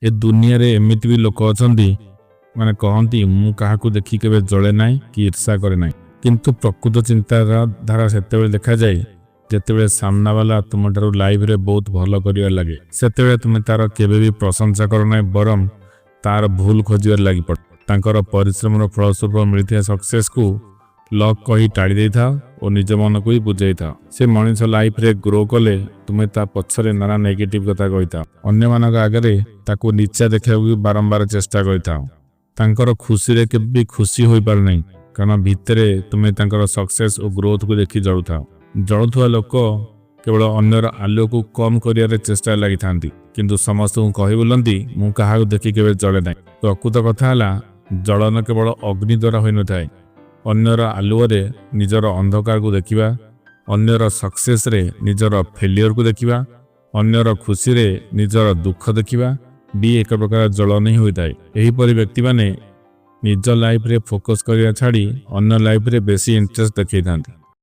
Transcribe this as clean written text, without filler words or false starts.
ए दुनिया रे एमिति भी लोक अछंती माने कहती मु काहाकू देखि केबे जळे नाही कि ईर्षा करे नाही किंतु प्रकृत चिंताधारा सेतेबेले देखा जाए जेतेबेले सामना वाला तुम ठारू लाइफ रे बहुत भल करिया लागे सेतेबेले तुमे तार केबे भी प्रशंसा कर नाही बरम तार भूल खोजिबार लागि पड़ तांकर परिश्रम फलस्वरूप मिलता सक्सेस को लक कही टाड़ी दे था और निज मन को ही बुझे था से मनीष लाइफ रे ग्रो कले तुम्हें ता पछरे नाना नेगेटिव कथा कही था अन्य मानक आगे ताको नीचा देखा बारंबार चेष्टा करी था तांकर खुशी रे केबे खुशी होई पार नहीं कारण भितरे तुम्हें तांकर सक्सेस और ग्रोथ को देखि जळुथा जळुथुआ लोक केवल अन्यर आलो को कम करियारे चेष्टा लगी थांती किंतु समस्त को कहि बोलंती मु काहा देखि केबे जळे नाही प्रकृत कथा हला जळन केवल अग्नि द्वारा होई न थाए अन्यर आलुअरे निजर अंधकार को देखिबा अन्यर सक्सेस रे निजर फेलियर को देखिबा अन्यर खुशी रे निजर दुख देखिबा भी एक प्रकार जलन ही होता है। यही परि व्यक्ति माने निज लाइफ रे फोकस करिया छाड़ी अन्य लाइफ रे बेसी इंटरेस्ट देखै थांती।